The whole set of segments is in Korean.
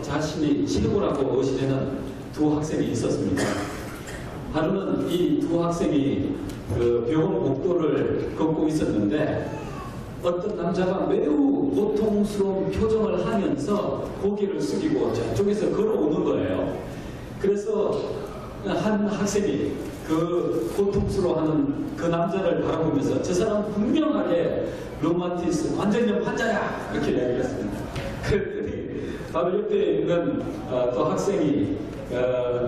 자신이 최고라고 의심하는 두 학생이 있었습니다. 하루는 이 두 학생이 그 병원 복도를 걷고 있었는데 어떤 남자가 매우 고통스러운 표정을 하면서 고개를 숙이고 저쪽에서 걸어오는 거예요. 그래서 한 학생이 그 고통스러워하는 그 남자를 바라보면서 저 사람 분명하게 류마티스 관절염 환자야 이렇게 이야기를 했습니다. 그랬더니 바로 옆에 있는 또 학생이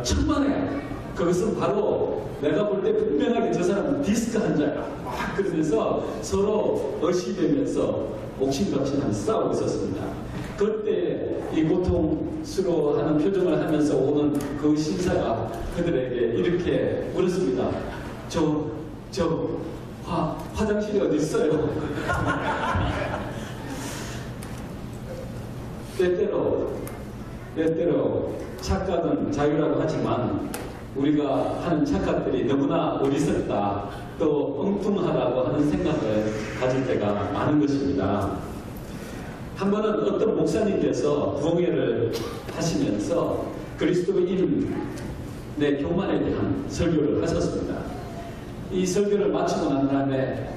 천만에 그것은 바로 내가 볼 때 분명하게 저 사람은 디스크 환자야 막 그러면서 서로 의시되면서 옥신각신하면서 싸우고 있었습니다. 그때 이 고통스러워하는 표정을 하면서 오는 그 신사가 그들에게 이렇게 물었습니다. 화장실이 어디 있어요? 때때로 착각은 자유라고 하지만 우리가 하는 착각들이 너무나 어리석다 또 엉뚱하다고 하는 생각을 가질 때가 많은 것입니다. 한 번은 어떤 목사님께서 부흥회를 하시면서 그리스도인의 교만에 대한 설교를 하셨습니다. 이 설교를 마치고 난 다음에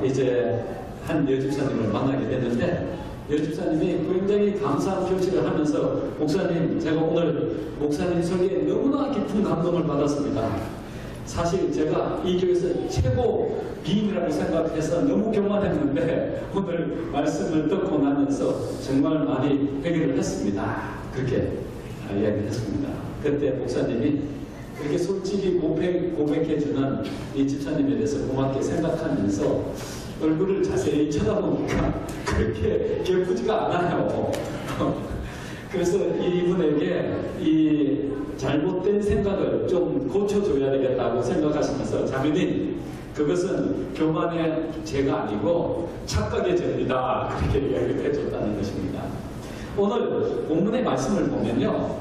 이제 한 여집사님을 만나게 됐는데 여집사님이 굉장히 감사한 표시를 하면서 목사님, 제가 오늘 목사님 설교에 너무나 깊은 감동을 받았습니다. 사실 제가 이 교회에서 최고 미인이라고 생각해서 너무 교만했는데 오늘 말씀을 듣고 나면서 정말 많이 회개를 했습니다. 그렇게 이야기를 했습니다. 그때 목사님이 그렇게 솔직히 고백해주는 이 집사님에 대해서 고맙게 생각하면서 얼굴을 자세히 쳐다보니까 그렇게 예쁘지가 않아요. 그래서 이분에게 이 잘못된 생각을 좀 고쳐줘야 되겠다고 생각하시면서 자매님, 그것은 교만의 죄가 아니고 착각의 죄입니다. 그렇게 이야기를 해줬다는 것입니다. 오늘 본문의 말씀을 보면요.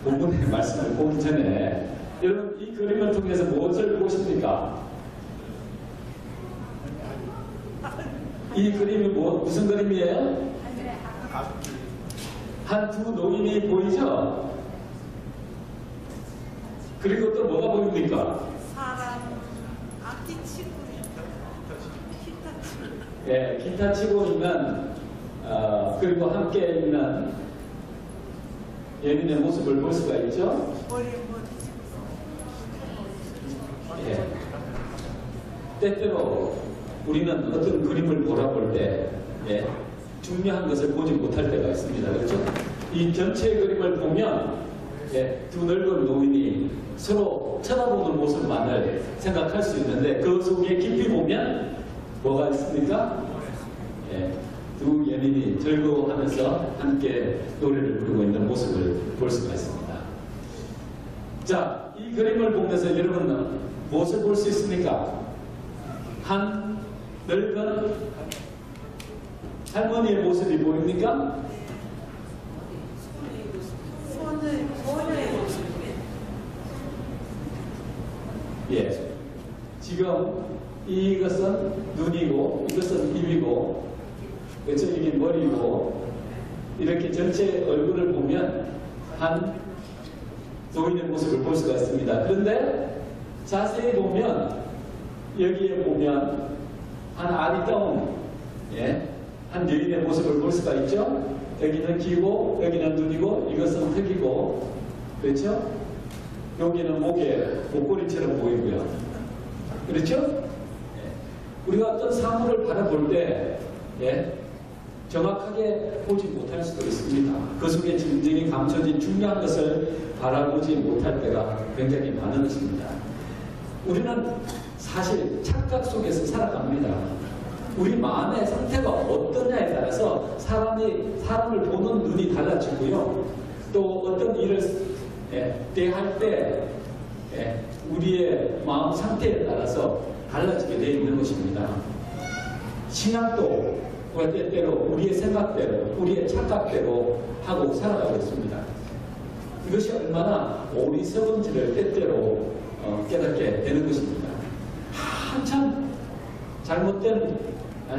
본문의 말씀을 보기 전에 여러분 이 그림을 통해서 무엇을 보십니까? 이 그림이 무슨 그림이에요? 한 두 노인이 보이죠? 그리고 또 뭐가 보입니까? 사람, 악기 치고 기타 치고. 예, 기타 치고 있는 그리고 함께 있는 예민의 모습을 볼 수가 있죠? 예. 때때로 우리는 어떤 그림을 보라볼 때 중요한 것을 보지 못할 때가 있습니다. 그렇죠? 이 전체 그림을 보면 두 늙은 노인이 서로 쳐다보는 모습만을 생각할 수 있는데 그 속에 깊이 보면 뭐가 있습니까? 두 연인이 즐거워하면서 함께 노래를 부르고 있는 모습을 볼 수가 있습니다. 자, 이 그림을 보면서 여러분은 무엇을 볼 수 있습니까? 한 늙은 할머니의 모습이 보입니까? 소녀의 모습. 예. 지금 이것은 눈이고 이것은 입이고 그렇죠? 이게 머리고 이렇게 전체 얼굴을 보면 한 노인의 모습을 볼 수가 있습니다. 그런데 자세히 보면 여기에 보면 한 아리따운 한 여인의 모습을 볼 수가 있죠. 여기는 귀고 여기는 눈이고 이것은 턱이고 그렇죠? 여기는 목걸이처럼 보이고요. 그렇죠? 우리가 어떤 사물을 바라볼 때 정확하게 보지 못할 수도 있습니다. 그 속에 진정이 감춰진 중요한 것을 바라보지 못할 때가 굉장히 많은 것입니다. 우리는 사실 착각 속에서 살아갑니다. 우리 마음의 상태가 어떠냐에 따라서 사람을 보는 눈이 달라지고요. 또 어떤 일을 대할 때 우리의 마음 상태에 따라서 달라지게 되어 있는 것입니다. 신앙도 때때로 우리의 생각대로, 우리의 착각대로 하고 살아가고 있습니다. 이것이 얼마나 어리석은지를 때때로 깨닫게 되는 것입니다. 한참 잘못된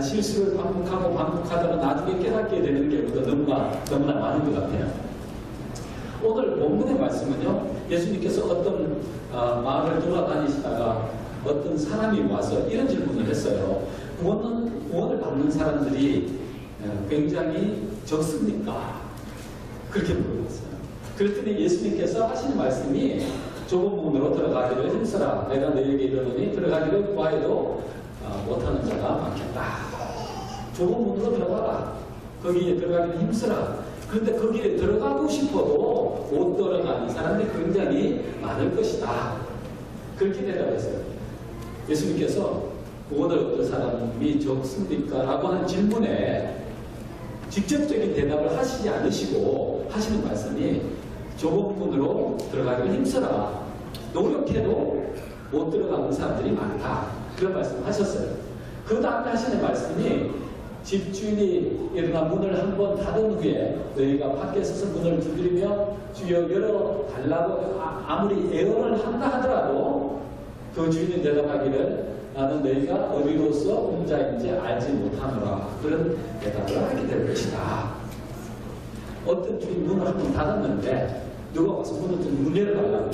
실수를 반복하다가 나중에 깨닫게 되는 경우가 너무나 많은 것 같아요. 오늘 본문의 말씀은요, 예수님께서 어떤 마을을 돌아다니시다가 어떤 사람이 와서 이런 질문을 했어요. 구원을 받는 사람들이 굉장히 적습니까? 그렇게 물어봤어요. 그랬더니 예수님께서 하시는 말씀이 좁은 문으로 들어가기를 힘써라. 내가 너에게 이르노니 들어가기를 구하여도 못하는 자가 많겠다. 좁은 문으로 들어가라. 거기에 들어가기를 힘써라. 그런데 거기에 들어가고 싶어도 못 들어가는 사람들이 굉장히 많을 것이다. 그렇게 대답했어요. 예수님께서 구원을 얻을 사람이 적습니까? 라고 하는 질문에 직접적인 대답을 하시지 않으시고 하시는 말씀이 좁은 문으로 들어가기를 힘써라. 노력해도 못 들어가는 사람들이 많다. 그런 말씀을 하셨어요. 그 다음에 하시는 말씀이 집주인이 일어나 문을 한번 닫은 후에 너희가 밖에 서서 문을 두드리며 주여 열어달라고 아무리 애원을 한다 하더라도 그 주인이 대답하기를 나는 너희가 어디로서 온 자인지 알지 못하노라. 그런 대답을 하게 될 것이다. 어떤 주인이 문을 한번 닫았는데 누가 와서 문 열어달라고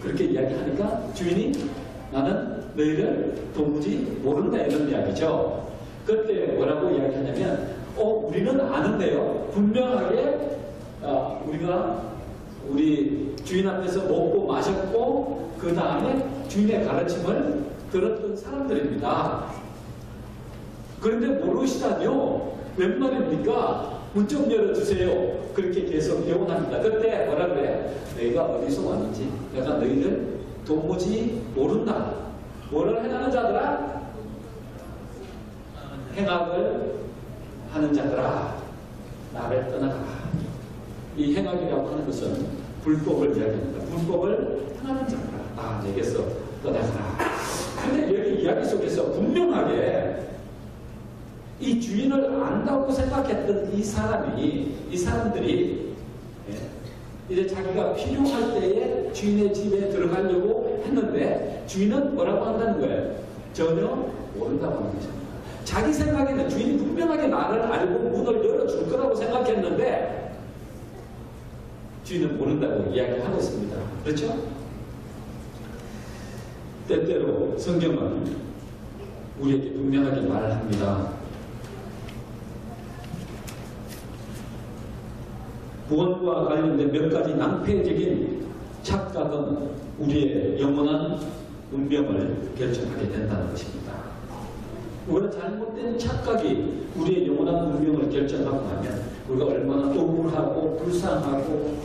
그렇게 이야기하니까 주인이 나는 너희를 도무지 모른다 이런 이야기죠. 그때 뭐라고 이야기하냐면 우리는 아는데요. 분명하게 우리가 우리 주인 앞에서 먹고 마셨고 그 다음에 주인의 가르침을 들었던 사람들입니다. 그런데 모르시다뇨. 웬 말입니까? 문 좀 열어주세요. 그렇게 계속 애원합니다. 그때 뭐라 그래? 너희가 어디서 왔는지 내가 너희를 도무지 모른다. 뭐를 행하는 자들아? 행악을 하는 자들아 나를 떠나가라. 이 행악이라고 하는 것은 불법을 이야기합니다. 불법을 행하는 자들아 내게서 떠나가라. 근데 여기 이야기 속에서 분명하게 이 주인을 안다고 생각했던 이 사람들이 이제 자기가 필요할 때에 주인의 집에 들어가려고 했는데 주인은 뭐라고 한다는 거예요? 전혀 모른다고 하는 것입니다. 자기 생각에는 주인이 분명하게 나를 알고 문을 열어줄 거라고 생각했는데 주인은 모른다고 이야기하고 있습니다. 그렇죠? 때때로 성경은 우리에게 분명하게 말을 합니다. 구원과 관련된 몇 가지 낭패적인 착각은 우리의 영원한 운명을 결정하게 된다는 것입니다. 우리가 잘못된 착각이 우리의 영원한 운명을 결정하고 나면 우리가 얼마나 억울하고 불쌍하고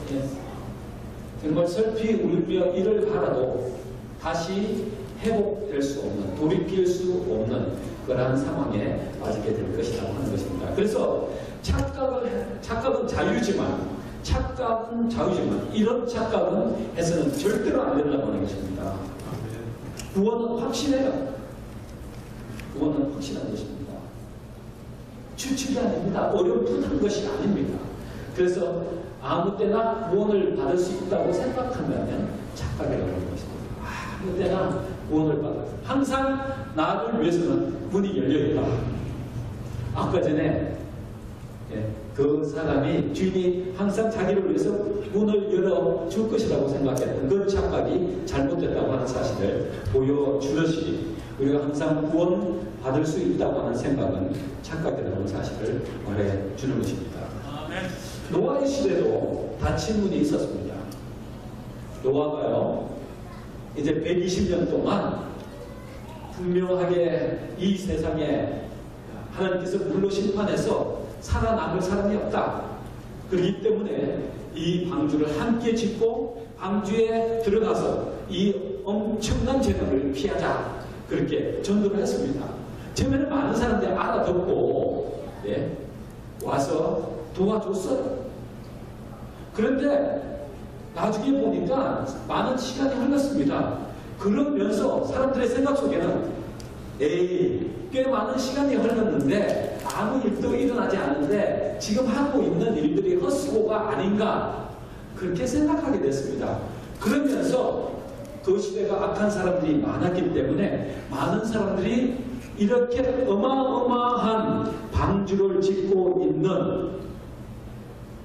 정말 슬피 울며 이를 바라도 다시 회복될 수 없는, 돌이킬 수 없는 그러한 상황에 빠지게 될 것이라고 하는 것입니다. 그래서 착각은 자유지만 이런 착각은 해서는 절대로 안 된다고 하는 것입니다. 구원은 확실해요. 구원은 확실한 것입니다. 추측이 아닙니다. 어렴풋한 것이 아닙니다. 그래서 아무 때나 구원을 받을 수 있다고 생각한다면 착각이라고 하는 것입니다. 아무 때나 구원을 받아. 항상 나를 위해서는 문이 열려있다. 아까 전에 그 사람이 주인이 항상 자기를 위해서 문을 열어줄 것이라고 생각했던 그 착각이 잘못됐다고 하는 사실을 보여주듯이 우리가 항상 구원 받을 수 있다고 하는 생각은 착각이라는 하는 사실을 말해주는 것입니다. 노아의 시대도 닫힌 문이 있었습니다. 노아가요 이제 120년 동안 분명하게 이 세상에 하나님께서 물로 심판해서 살아남을 사람이 없다. 그렇기 때문에 이 방주를 함께 짓고 방주에 들어가서 이 엄청난 재난을 피하자. 그렇게 전도를 했습니다. 처음에는 많은 사람들이 알아듣고 와서 도와줬어요. 그런데 나중에 보니까 많은 시간이 흘렀습니다. 그러면서 사람들의 생각 속에는 꽤 많은 시간이 흘렀는데 아무 일도 일어나지 않는데 지금 하고 있는 일들이 헛수고가 아닌가 그렇게 생각하게 됐습니다. 그러면서 그 시대가 악한 사람들이 많았기 때문에 많은 사람들이 이렇게 어마어마한 방주를 짓고 있는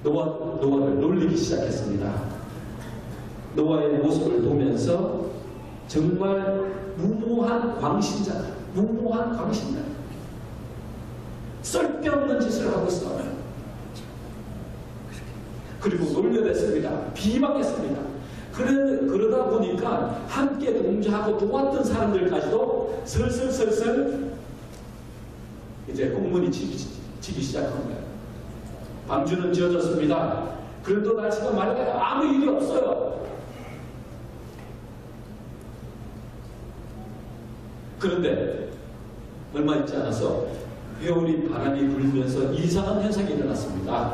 노아를 놀리기 시작했습니다. 노아의 모습을 보면서 정말 무모한 광신자, 쓸데없는 짓을 하고 있어요. 그리고 놀려댔습니다. 비방했습니다. 그러다 보니까 함께 동조하고 도왔던 사람들까지도 슬슬 이제 공문이 지기 시작한 거예요. 방주는 지어졌습니다. 그래도 날씨가 맑아요. 아무 일이 없어요. 그런데 얼마 있지 않아서 회오리 바람이 불면서 이상한 현상이 일어났습니다.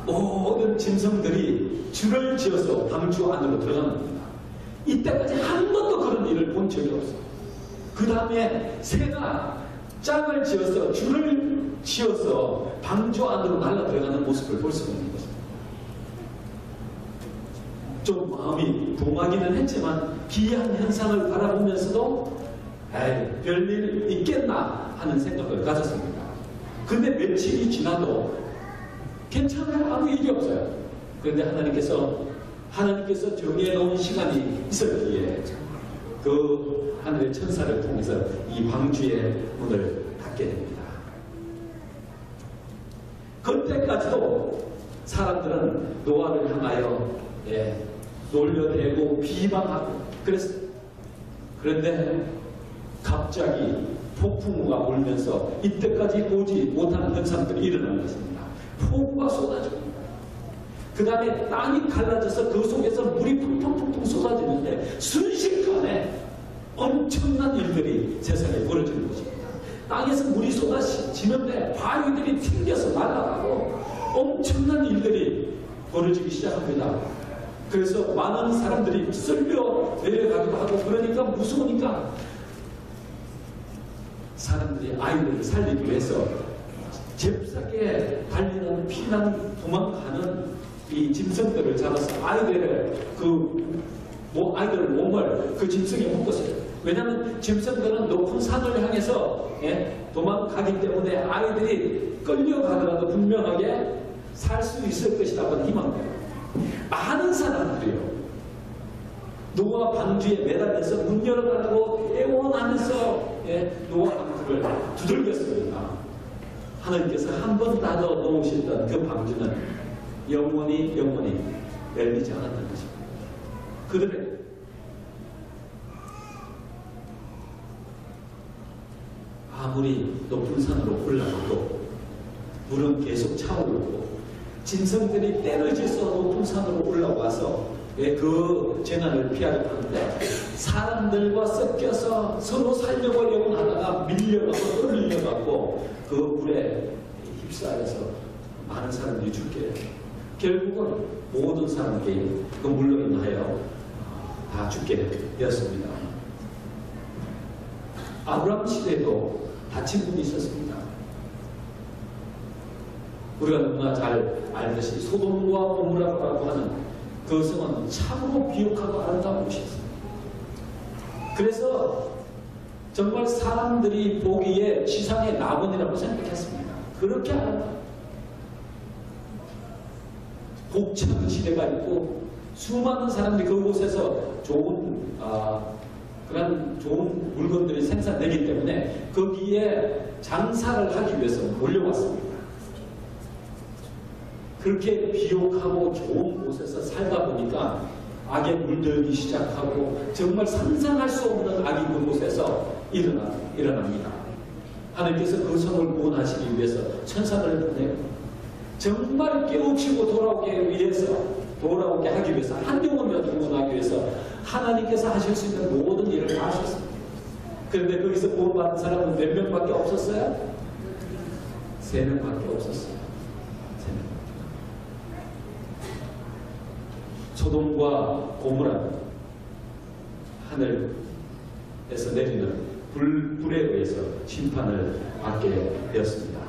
모든 짐승들이 줄을 지어서 방주 안으로 들어가는 겁니다. 이때까지 한 번도 그런 일을 본 적이 없어요. 그 다음에 새가 짝을 지어서 줄을 지어서 방주 안으로 날아 들어가는 모습을 볼 수가 있는 것입니다. 좀 마음이 동하기는 했지만 기이한 현상을 바라보면서도 별일 있겠나 하는 생각을 가졌습니다. 근데 며칠이 지나도 괜찮아요. 아무 일이 없어요. 그런데 하나님께서 정해놓은 시간이 있었기에 그 하늘의 천사를 통해서 이 방주의 문을 닫게 됩니다. 그때까지도 사람들은 노아를 향하여 놀려대고 비방하고 그랬어요. 그런데 갑자기 폭풍우가 불면서 이때까지 보지 못한 현상들이 일어나는 것입니다. 폭우가 쏟아집니다. 그 다음에 땅이 갈라져서 그 속에서 물이 펑펑펑펑 쏟아지는데 순식간에 엄청난 일들이 세상에 벌어지는 것입니다. 땅에서 물이 쏟아지는데 바위들이 튕겨서 날아가고 엄청난 일들이 벌어지기 시작합니다. 그래서 많은 사람들이 쓸려 내려가기도 하고 그러니까 무서우니까 사람들이 아이들을 살리기 위해서 잽싸게 달리는 피난 도망가는 이 짐승들을 잡아서 아이들 몸을 그 짐승이 묶었어요. 왜냐하면 짐승들은 높은 산을 향해서 도망가기 때문에 아이들이 끌려가더라도 분명하게 살 수 있을 것이라고 희망돼요. 많은 사람들이요. 노아 방주에 매달려서 문 열어가지고 애원하면서 노아 방주를 두들겼습니다. 하나님께서 한 번 닫아 놓으셨던 그 방주는 영원히 열리지 않았던 것입니다. 그들의 아무리 높은 산으로 올라가도 물은 계속 차오르고 짐승들이 때려져서 높은 산으로 올라와서 그 재난을 피하려고 하는데 사람들과 섞여서 서로 살려고 영원하다가 밀려가고 끌려가고 그 물에 휩싸여서 많은 사람들이 죽게 돼요. 결국은 모든 사람들이 그 물로 인하여 다 죽게 되었습니다. 아브라함 시대에도 다친 분이 있었습니다. 우리가 너무나 잘 알듯이 소돔과 고모라라고 하는 그 성은 참으로 비옥하고 아름다운 곳이었습니다. 그래서 정말 사람들이 보기에 지상의 낙원이라고 생각했습니다. 그렇게 아름다운 곡창 시대가 있고 수많은 사람들이 그곳에서 그런 좋은 물건들이 생산되기 때문에 거기에 장사를 하기 위해서 몰려왔습니다. 그렇게 비옥하고 좋은 곳에서 살다 보니까 악에 물들기 시작하고 정말 상상할 수 없는 악이 그곳에서 일어납니다. 하나님께서 그 성을 구원하시기 위해서 천사를 보내고 정말 깨우치고 돌아오게 하기 위해서 한 영혼이라도 구원하기 위해서 하나님께서 하실 수 있는 모든 일을 다 하셨습니다. 그런데 거기서 구원받은 사람은 몇 명밖에 없었어요? 3명밖에 없었어요. 3명. 소돔과 고모라는 하늘에서 내리는 불에 의해서 심판을 받게 되었습니다.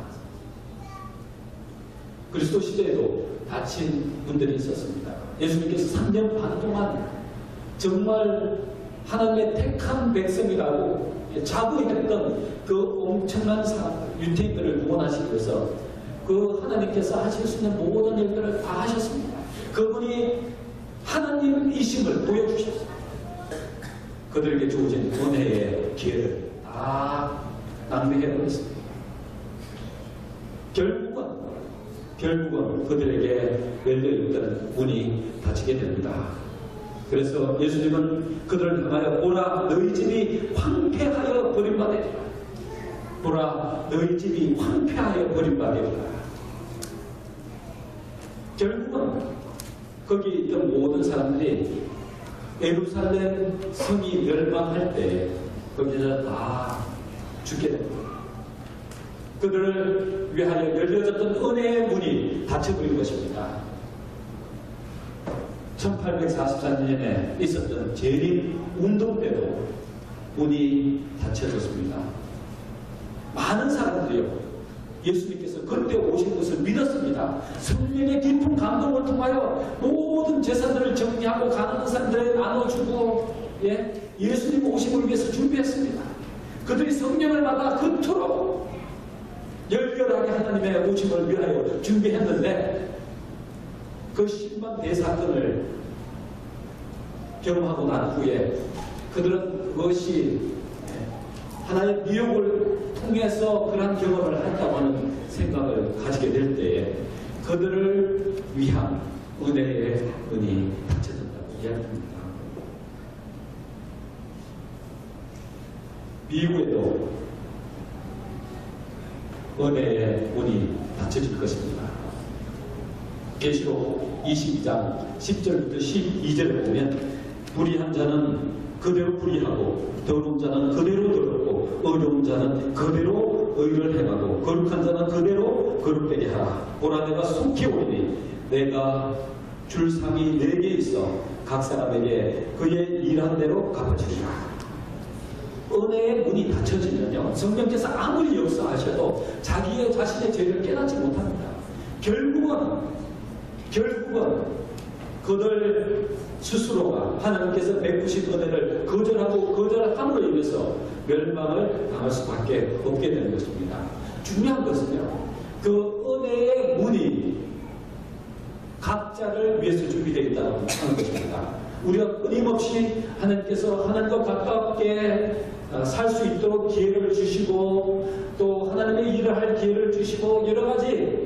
그리스도 시대에도 다친 분들이 있었습니다. 예수님께서 3년 반 동안 정말 하나님의 택한 백성이라고 자부했던 그 엄청난 유태인들을 구원하시기 위해서 그 하나님께서 하실 수 있는 모든 일들을 다 하셨습니다. 그분이 하나님이심을 보여주셨습니다. 그들에게 주어진 은혜의 기회를 다 낭비해버렸습니다. 결국은 그들에게 열려있던 문이 닫히게 됩니다. 그래서 예수님은 그들을 향하여 보라 너희 집이 황폐하여 버림받으리라. 보라 너희 집이 황폐하여 버림받으리라. 결국은 거기 있던 모든 사람들이 예루살렘 성이 멸망할 때 거기서 다 죽게 됩니다. 그들을 위하여 열려졌던 은혜의 문이 닫혀버린 것입니다. 1844년에 있었던 재림 운동 때도 문이 닫혀졌습니다. 많은 사람들이요 예수님께서 그때 오신 것을 믿었습니다. 성령의 깊은 감동을 통하여 모든 재산들을 정리하고 가난한 사람들에게 나눠주고 예수님 오심을 위해서 준비했습니다. 그들이 성령을 받아 그토록 열렬하게 하나님의 오심을 위하여 준비했는데 그 신방 대사건을 경험하고 난 후에 그들은 그것이 하나의 미혹을 통해서 그러한 경험을 한다고 하는 생각을 가지게 될 때에 그들을 위한 은혜의 문이 닫혀진다고 이야기합니다. 미국에도 은혜의 문이 닫혀질 것입니다. 계시록 22장 10절부터 12절을 보면 불의한 자는 그대로 불의하고 더러운 자는 그대로 더럽고 어려운 자는 그대로 의를 행하고 거룩한 자는 그대로 거룩되게 하라. 보라 내가 속히 오리니 내가 줄 상이 4개 있어 각 사람에게 그의 일한 대로 갚아주리라. 은혜의 문이 닫혀지면요 성령께서 아무리 역사하셔도 자기의 자신의 죄를 깨닫지 못합니다. 결국은 그들 스스로가 하나님께서 베푸신 은혜를 거절함으로 인해서 멸망을 당할 수밖에 없게 되는 것입니다. 중요한 것은요 그 은혜의 문이 각자를 위해서 준비되어 있다는 것입니다. 우리가 끊임없이 하나님께서 하나님과 가깝게 살 수 있도록 기회를 주시고 또 하나님의 일을 할 기회를 주시고 여러 가지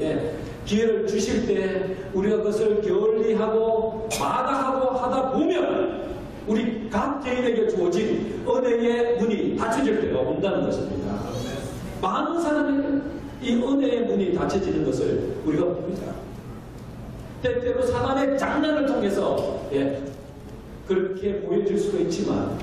기회를 주실 때 우리가 그것을 게을리하고 마다하고 하다 보면 우리 각 개인에게 주어진 은혜의 문이 닫혀질 때가 온다는 것입니다. 많은 사람에게 이 은혜의 문이 닫혀지는 것을 우리가 봅니다. 때때로 사람의 장난을 통해서 그렇게 보여질 수도 있지만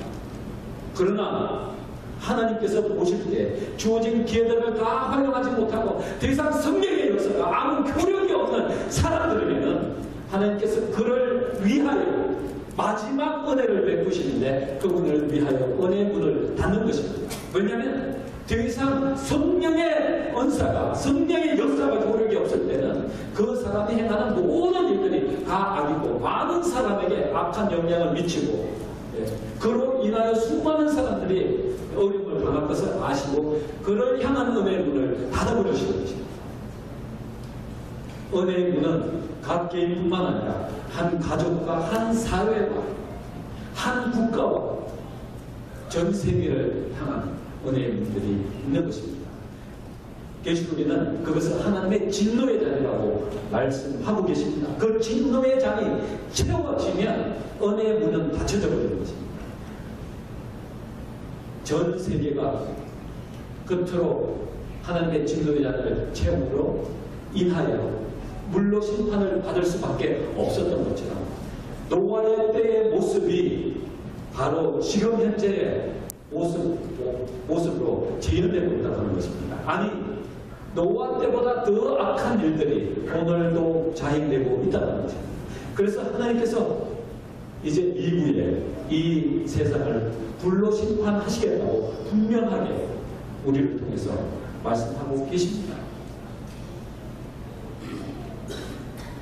그러나 하나님께서 보실 때 주어진 기회들을 다 활용하지 못하고 더 이상 성령의 역사가 아무 교력이 없는 사람들에게는 하나님께서 그를 위하여 마지막 은혜를 베푸시는데 그 은혜를 위하여 은혜의 문을 닫는 것입니다. 왜냐하면 더 이상 성령의 언사가 성령의 역사가 교력이 없을 때는 그 사람이 행하는 모든 일들이 다 악이고 많은 사람에게 악한 영향을 미치고 그로 인하여 수많은 사람들이 어려움을 당할 것을 아시고 그를 향한 은혜의 문을 닫아버리시는 것입니다. 은혜의 문은 각 개인뿐만 아니라 한 가족과 한 사회와 한 국가와 전 세계를 향한 은혜의 문들이 있는 것입니다. 계시록에는 그것을 하나님의 진노의 잔이라고 말씀하고 계십니다. 그 진노의 잔이 채워지면 은혜의 문은 닫혀져 버리는 것입니다. 전 세계가 그토록 하나님의 진노의 잔을 채움으로 인하여 물로 심판을 받을 수밖에 없었던 것처럼 노아의 때의 모습이 바로 지금 현재의 모습으로 재현되고 있다고 하는 것입니다. 아니 노아 때보다 더 악한 일들이 오늘도 자행되고 있다는 거죠. 그래서 하나님께서 이제 이후에 이 세상을 불로 심판하시겠다고 분명하게 우리를 통해서 말씀하고 계십니다.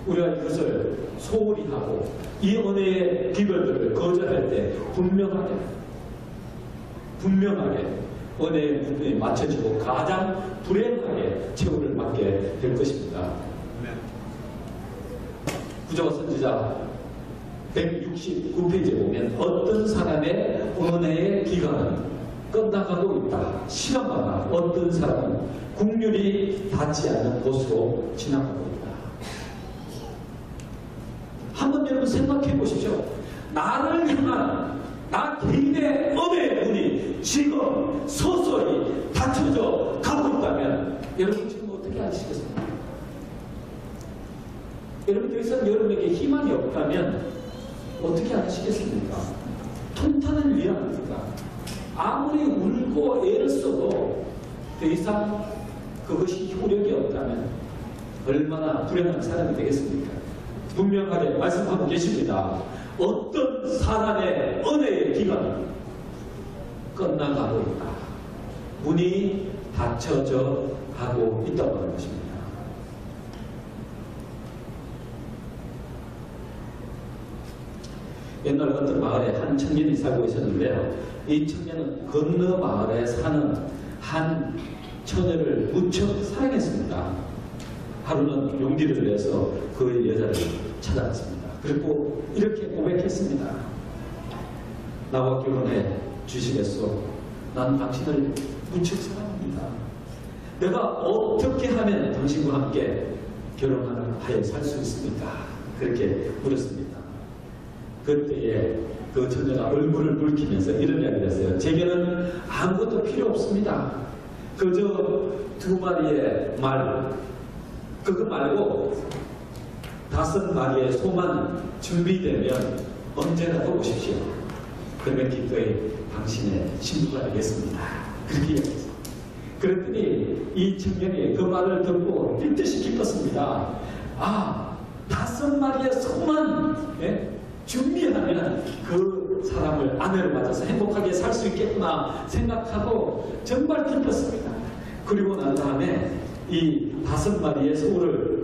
우리가 이것을 소홀히 하고 이 은혜의 비결들을 거절할 때 분명하게 은혜의 부분이 맞춰지고 가장 불행하게 최후를 맞게 될 것입니다. 구조와 선지자 169페이지에 보면 어떤 사람의 은혜의 기간은 끝나가고 있다. 시간마다 어떤 사람은 국률이 닿지 않는 곳으로 지나가고 있다. 한번 여러분 생각해 보십시오. 나를 향한 나 개인의 은혜의 문이 지금 서서히 닫혀져 가고 있다면 여러분 지금 어떻게 하시겠습니까? 여러분 더 이상 여러분에게 희망이 없다면 어떻게 하시겠습니까? 통탄을 위합니까? 아무리 울고 애를 써도 더 이상 그것이 효력이 없다면 얼마나 불행한 사람이 되겠습니까? 분명하게 말씀하고 계십니다. 어떤 사람의 은혜의 기간은 끝나가고 있다. 문이 닫혀져 가고 있다고 하는 것입니다. 옛날 어떤 마을에 한 청년이 살고 있었는데요. 이 청년은 건너 마을에 사는 한 처녀를 무척 사랑했습니다. 하루는 용기를 내서 그 여자를 찾아갔습니다. 그리고 이렇게 고백했습니다. 나와 결혼해 주시겠소? 난 당신을 무척 사랑합니다. 내가 어떻게 하면 당신과 함께 결혼하여 살 수 있습니까? 그렇게 물었습니다. 그때에 그 처녀가 얼굴을 붉히면서 이런 이야기를 했어요. 제게는 아무것도 필요 없습니다. 그저 2마리의 말, 그거 말고 5마리의 소만 준비되면 언제라도 오십시오. 그러면 기꺼이 당신의 신부가 되겠습니다. 그렇게 이야기했어요. 그랬더니 이 청년이 그 말을 듣고 삐뜻이 기뻤습니다. 아, 5마리의 소만 준비하면 그 사람을 아내로 맞아서 행복하게 살 수 있겠구나 생각하고 정말 기뻤습니다. 그리고 난 다음에 이 5마리의 소를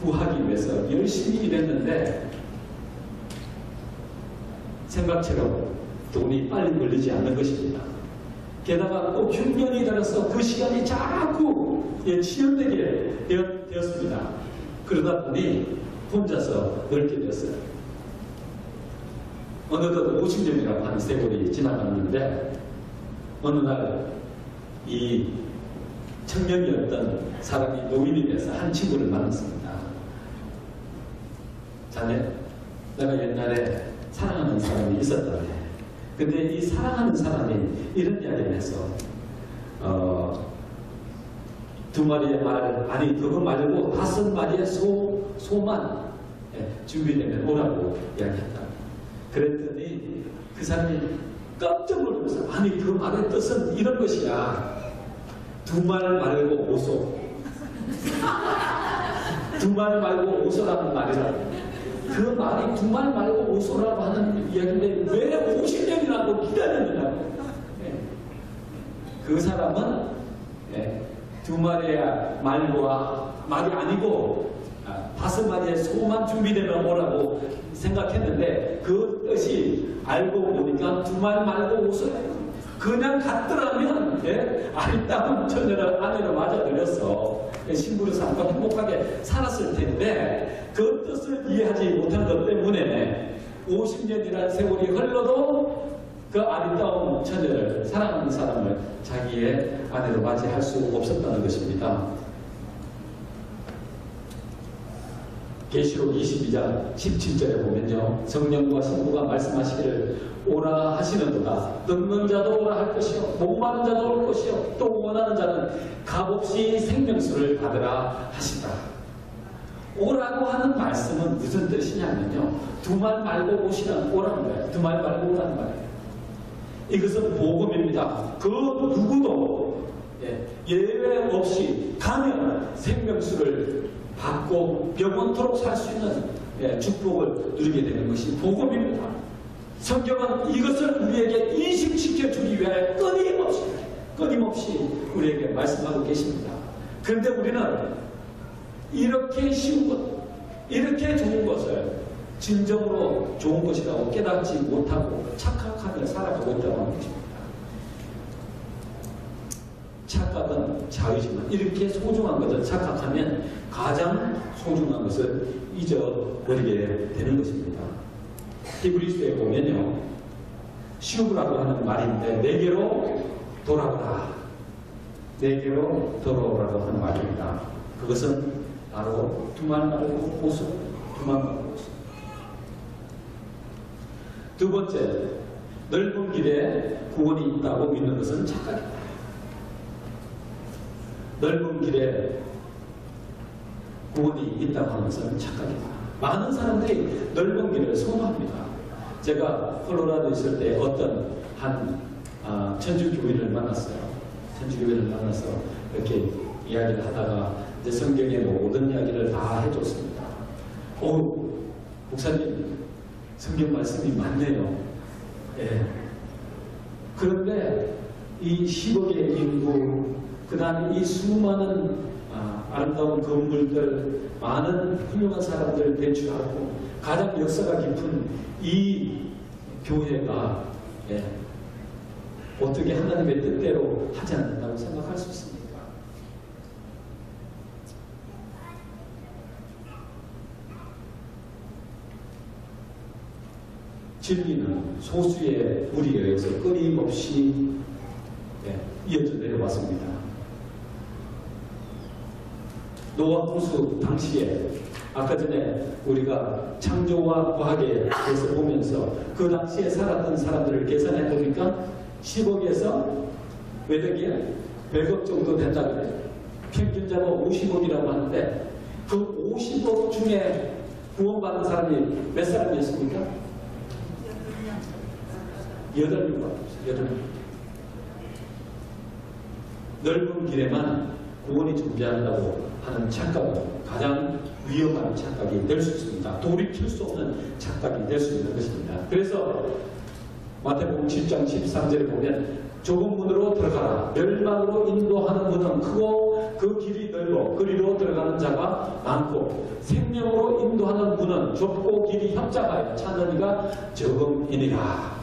구하기 위해서 열심히 일했는데 생각처럼 돈이 빨리 걸리지 않는 것입니다. 게다가 또 흉년이 들어서 그 시간이 자꾸 지연되게 되었습니다. 그러다 보니 혼자서 넓게 되었어요. 어느덧 50년이라고 하는 세월이 지나갔는데 어느 날 이 청년이었던 사람이 노인이 돼서 한 친구를 만났습니다. 자네, 내가 옛날에 사랑하는 사람이 있었다네. 근데 이 사랑하는 사람이 이런 이야기를 해서 2마리의 말, 아니 그거 말고 5마리의 소만 준비되면 오라고 이야기했다. 그랬더니 그 사람이 깜짝 놀라면서 아니 그 말의 뜻은 이런 것이야. 2말 말고 5소. 2말 말고 5소라는 말이라. 그 말이 2말 말고 5소라고 하는 이야기인데 왜 50년이라고 기다렸느냐고. 그 사람은 2마리의 말이 아니고 5마리의 소만 준비되면 오라고 생각했는데 그 뜻이 알고 보니까 2말 말고 5소예요. 그냥 갔더라면 아리따운 처녀를 아내로 맞아들여서 신부를 삼고 행복하게 살았을 텐데 그 뜻을 이해하지 못한 것 때문에 50년이라는 세월이 흘러도 그 아리따운 처녀를 사랑하는 사람을 자기의 아내로 맞이할 수 없었다는 것입니다. 계시록 22장 17절에 보면요. 성령과 신부가 말씀하시기를 오라 하시는도다. 늙는 자도 오라 할 것이요 목마른 자도 올 것이요 또 원하는 자는 값없이 생명수를 받으라 하시다. 오라고 하는 말씀은 무슨 뜻이냐면요. 2말 말고 오시라는 오라는 거예요. 2말 말고 오라는 말이에요. 이것은 복음입니다. 그 누구도 예외 없이 가면 생명수를 받고 영원토록 살 수 있는 축복을 누리게 되는 것이 복음입니다. 성경은 이것을 우리에게 인식시켜 주기 위해 끊임없이 우리에게 말씀하고 계십니다. 그런데 우리는 이렇게 쉬운 것, 이렇게 좋은 것을 진정으로 좋은 것이라고 깨닫지 못하고 착각하며 살아가고 있다고 하는 것입니다. 착각은 자유지만 이렇게 소중한 것을 착각하면 가장 소중한 것을 잊어버리게 되는 것입니다. 히브리서에 보면요, 슈브라고 하는 말인데 내게로 돌아오라, 내게로 돌아오라고 하는 말입니다. 그것은 바로 두말 말고 호소, 두말 말고 호소. 두 번째, 넓은 길에 구원이 있다고 믿는 것은 착각이다. 넓은 길에 구원이 있다고 하는 것은 착각이다. 많은 사람들이 넓은 길을 선호합니다. 제가 콜로라도 있을 때 어떤 한 천주교인을 만났어요. 천주교인을 만나서 이렇게 이야기를 하다가 이제 성경의 모든 이야기를 다 해줬습니다. 오, 목사님, 성경 말씀이 많네요. 예. 그런데 이 10억의 인구, 그 다음에 이 수많은 아름다운 건물들, 많은 훌륭한 사람들 배출하고 가장 역사가 깊은 이 교회가 어떻게 하나님의 뜻대로 하지 않는다고 생각할 수 있습니까? 진리는 소수의 무리에 의해서 끊임없이 이어져 내려왔습니다. 노아 홍수 당시에 아까 전에 우리가 창조와 과학에 대해서 보면서 그 당시에 살았던 사람들을 계산해 보니까 10억에서 외덕이 100억 정도 된다 그래요. 평균자가 50억이라고 하는데 그 50억 중에 구원받은 사람이 몇 사람이었습니까? 8명. 넓은 길에만 구원이 존재한다고 하는 착각은 가장 위험한 착각이 될 수 있습니다. 돌이킬 수 없는 착각이 될 수 있는 것입니다. 그래서 마태복음 7장 13절에 보면 좁은 문으로 들어가라. 멸망으로 인도하는 문은 크고 그 길이 넓어 그리로 들어가는 자가 많고 생명으로 인도하는 문은 좁고 길이 협착하여 찾는 이가 적음이니라.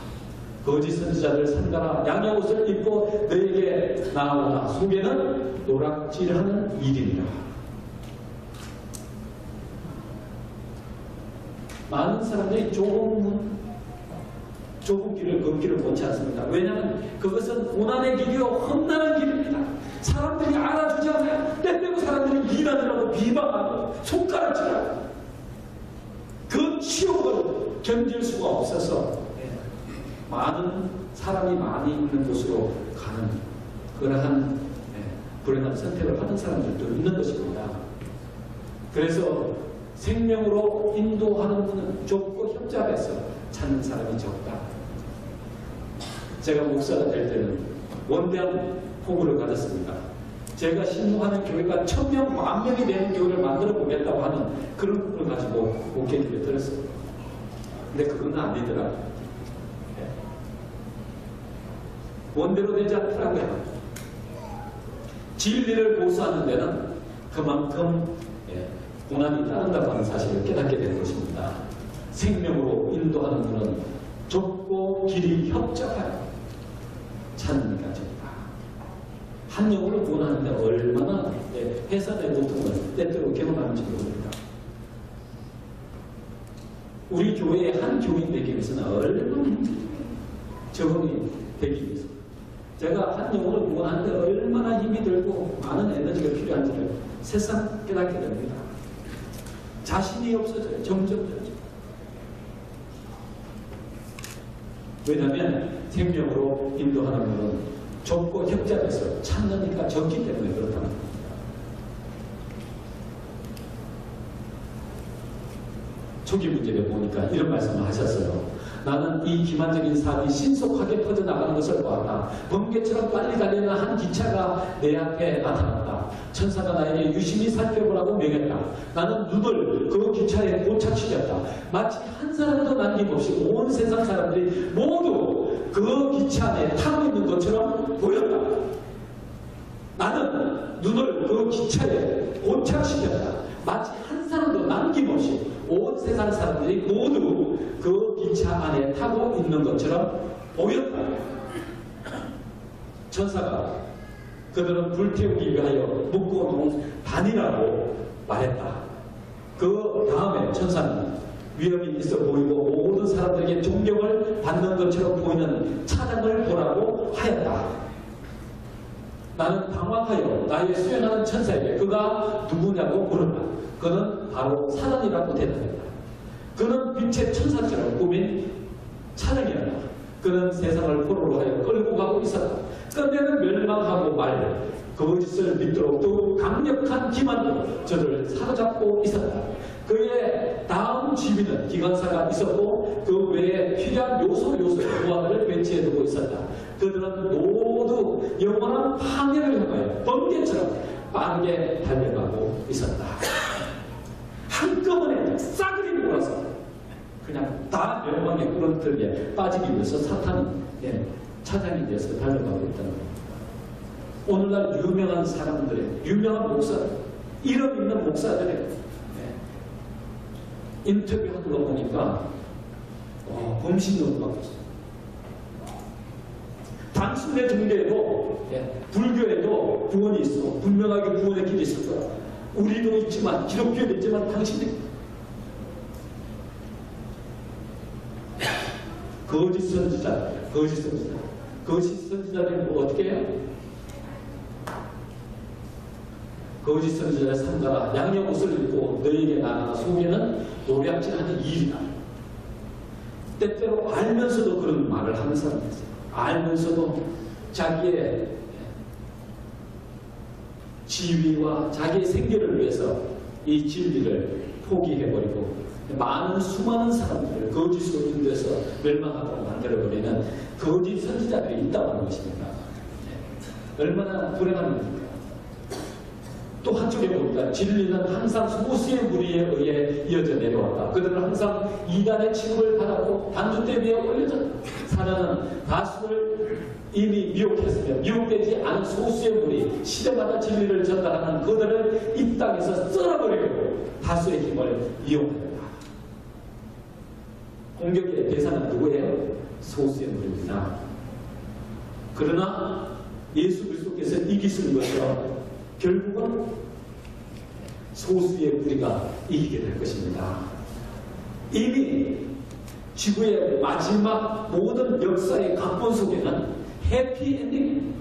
거짓 선지자들 삼가라. 양의 옷을 입고 너에게 나오나 속에는 노락질하는 일이니라. 많은 사람들이 좁은 길을 걷기를 원치 않습니다. 왜냐하면 그것은 고난의 길이요 험난한 길입니다. 사람들이 알아주지 않아요. 때때고 사람들이 일하느라고 비방하고 손가락질하고 그 치욕을 견딜 수가 없어서 많은 사람이 많이 있는 곳으로 가는 그러한 불행한 선택을 하는 사람들도 있는 것입니다. 그래서 생명으로 인도하는 분은 좁고 협잡해서 찾는 사람이 적다. 제가 목사가 될 때는 원대한 포부를 가졌습니다. 제가 신봉하는 교회가 1000명, 10,000명이 되는 교회를 만들어 보겠다고 하는 그런 꿈을 가지고 목회기를 들었습니다. 근데 그건 아니더라고요. 원대로 되지 않더라고요. 진리를 고수하는 데는 그만큼 고난이 따른다고 하는 사실을 깨닫게 되는 것입니다. 생명으로 인도하는 분은 좁고 길이 협착하여 찾는 이가 적다. 한 영혼을 구원하는데 얼마나 회사의 고통을 때때로 경험하는지 모릅니다. 우리 교회의 한 교인 되기 위해서는 얼마나 적응이 되기 위해서 제가 한 영혼을 구원하는데 얼마나 힘이 들고 많은 에너지가 필요한지를 새삼 깨닫게 됩니다. 자신이 없어져요. 점점. 왜냐하면 생명으로 인도하는 분은 좁고 협잡해서 찾는 이가 적기 때문에 그렇다는 겁니다. 초기 문제를 보니까 이런 말씀을 하셨어요. 나는 이 기만적인 사업이 신속하게 퍼져나가는 것을 보았다. 번개처럼 빨리 달리는 한 기차가 내 앞에 나타났다. 천사가 나에게 유심히 살펴보라고 명했다. 나는 눈을 그 기차에 고착시켰다. 마치 한 사람도 남김없이 온 세상 사람들이 모두 그 기차 안에 타고 있는 것처럼 보였다. 나는 눈을 그 기차에 고착시켰다. 마치 한 사람도 남김없이 온 세상 사람들이 모두 그 기차 안에 타고 있는 것처럼 보였다. 천사가 그들은 불태우기 위하여 묶어놓은 단이라고 말했다. 그 다음에 천사는 위험이 있어 보이고 모든 사람들에게 존경을 받는 것처럼 보이는 차장을 보라고 하였다. 나는 당황하여 나의 수행하는 천사에게 그가 누구냐고 물었다. 그는 바로 사단이라고 대답했다. 그는 빛의 천사처럼 꾸민 차장이었다. 그는 세상을 포로로 하여 끌고 가고 있었다. 끝내는 멸망하고 말 거짓을 믿도록 더욱 강력한 기만으로 저를 사로잡고 있었다. 그의 다음 지위는 기관사가 있었고 그 외에 필요한 요소의 무한을 배치해두고 있었다. 그들은 모두 영원한 파멸을 향하여 번개처럼 빠르게 달려가고 있었다. 한꺼번에 싸그리 몰아서 그냥 다 멸망의 구렁텅이에 빠지기 위해서 사탄이 차장이 돼서 달려가고 있다는 겁니다. 오늘날 유명한 사람들의 유명한 목사들, 이름 있는 목사들의 인터뷰하는 거 보니까 범신으로 받고 있어요. 당신의 종교에도 불교에도 구원이 있어. 분명하게 구원의 길이 있을 거야. 우리도 있지만 기독교도 있지만 당신이 거짓 선지자, 거짓 선지자. 거짓 선지자들이 뭐 어떻게 해요? 거짓 선지자의 삼가라 양의 옷을 입고 너희에게 나가나 속에는 노략질하는 일이다. 때때로 알면서도 그런 말을 하는 사람이 있어요. 알면서도 자기의 지위와 자기의 생계를 위해서 이 진리를 포기해버리고 많은 수많은 사람들을 거짓으로 인도해서 멸망하고 만들어버리는 거짓 선지자들이 있다고 하는 것입니다. 얼마나 불행한 일입니까? 또 한쪽에 보니까 진리는 항상 소수의 무리에 의해 이어져 내려왔다. 그들은 항상 이단의 취급을 받았고 단주대 위에 올려졌다. 사자는 다수를 이미 미혹했으며 미혹되지 않은 소수의 무리, 시대마다 진리를 전달하는 그들을 이 땅에서 썰어버리고 다수의 힘을 이용하였다. 공격의 대상은 누구예요? 소수의 무리입니다. 그러나 예수 그리스도께서 이기시는 것이요 결국은 소수의 무리가 이기게 될 것입니다. 이미 지구의 마지막 모든 역사의 각본 속에는 해피엔딩,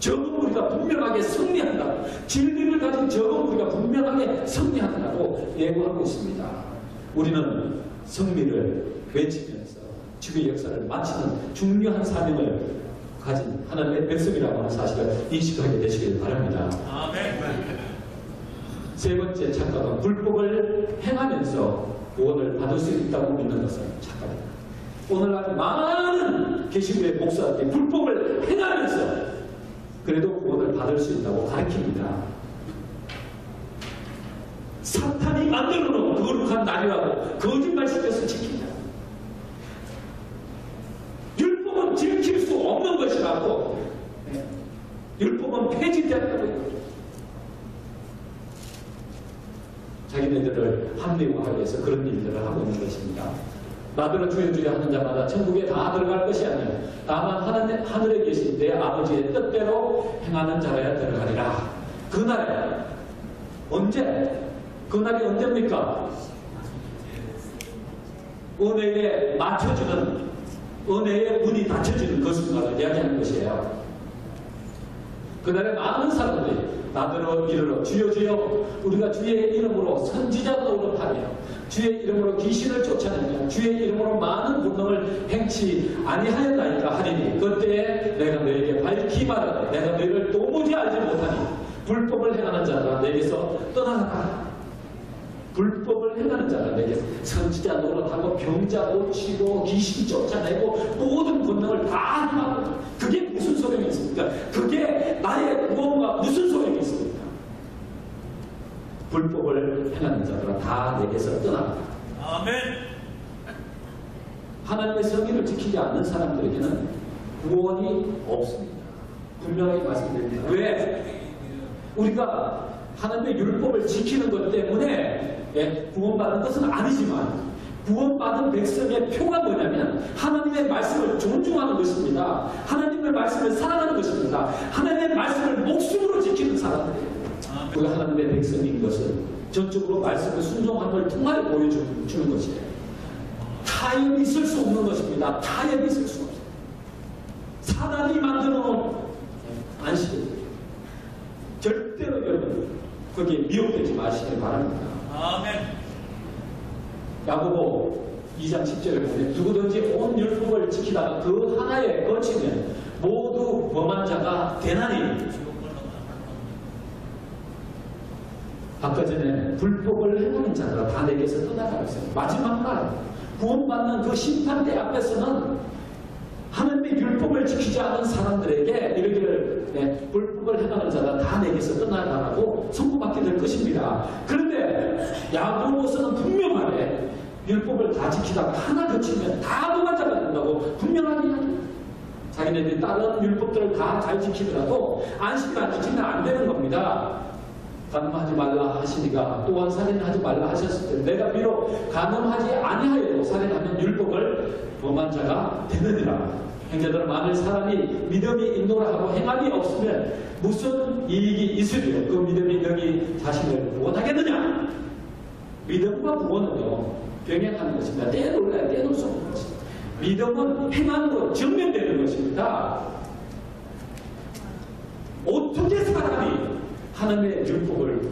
적은 무리가 분명하게 승리한다. 진리를 가진 적은 무리가 분명하게 승리한다고 예고하고 있습니다. 우리는 승리를 외치면서 지구의 역사를 마치는 중요한 사명을 가진 하나님의 백성이라고 하는 사실을 인식하게 되시길 바랍니다. 아멘. 세 번째 착각은 불법을 행하면서 구원을 받을 수 있다고 믿는 것은 착각입니다. 오늘날 많은 계시교회 목사들이 불법을 행하면서 그래도 구원을 받을 수 있다고 가르칩니다. 사탄이 만들어 놓은 거룩한 날이라고 거짓말 시켜서 지킵니다. 율법은 지킬 수 없는 것이라고, 율법은 폐지되었다고 자기네들을 합리화하기 위해서 그런 일들을 하고 있는 것입니다. 나더러 주여 주여 하는 자마다 천국에 다 들어갈 것이 아니라 다만 하늘에 계신 내 아버지의 뜻대로 행하는 자라야 들어가리라. 그날에 언제? 그날이 언제입니까? 은혜에 맞춰주는, 은혜의 문이 닫혀지는 그 순간을 이야기하는 것이에요. 그날에 많은 사람들이 나더러 이르러 주여 주여 우리가 주의 이름으로 선지자 노릇하며 주의 이름으로 귀신을 쫓아내며 주의 이름으로 많은 권능을 행치 아니하였나이까 하리니 그때에 내가 너에게 밝히 말하되 내가 너희를 도무지 알지 못하니 불법을 행하는 자가 내게서 떠나가라. 불법을 행하는 자가 내게서 선지자 노릇하고 병자 고치고 귀신 쫓아내고 모든 권능을 다 행하고 그게 무슨 소용이 있습니까? 그게 나의 구원과 무슨 소용이 있습니까? 불법을 행하는 자들은 다 내게서 떠나간다. 아멘. 하나님의 성의를 지키지 않는 사람들에게는 구원이 없습니다. 분명하게 말씀드립니다. 왜? 우리가 하나님의 율법을 지키는 것 때문에 구원받는 것은 아니지만 구원받은 백성의 표가 뭐냐면 하나님의 말씀을 존중하는 것입니다. 하나님의 말씀을 사랑하는 것입니다. 하나님의 말씀을 목숨으로 지키는 사람들이에요. 우리가 하나님의 백성인 것은 전적으로 말씀을 순종함을 통하여 보여주는 것이에요. 타협이 있을 수 없는 것입니다. 타협이 있을 수 없어요. 사단이 만들어 놓은 안식일 절대로 여러분 거기에 미혹되지 마시길 바랍니다. 아멘. 야고보 2장 10절에 보면 누구든지 온 율법을 지키다가 그 하나에 거치면 모두 범한 자가 되나니. 아까 전에 불법을 행하는 자가 다 내게서 떠나가고 있어요. 마지막 날 구원받는 그 심판대 앞에서는 하나님의 율법을 지키지 않은 사람들에게 이르기를 불법을 행하는 자가 다 내게서 떠나가라고 선고받게 될 것입니다. 그런데 야고보서는 분명하게 율법을 다 지키다가 하나 거치면 다 범한 자가 된다고 분명하게 이야기합니다. 자기네들이 다른 율법들을 다 잘 지키더라도 안식일 안 지키면 안 되는 겁니다. 간음하지 말라 하시니가 또한 살인하지 말라 하셨을 때 내가 비록 간음하지 아니하여도 살인하면 율법을 범한 자가 되느니라. 형제들, 만일 사람이 믿음이 인도를 하고 행함이 없으면 무슨 이익이 있으리요? 그 믿음이 너희 자신을 구원하겠느냐? 믿음과 구원은요 병행하는 것입니다. 떼놓을래야 떼놓을 수 없는 것입니다. 믿음은 행함으로 증명되는 것입니다. 어떻게 사람이 하나님의 율법을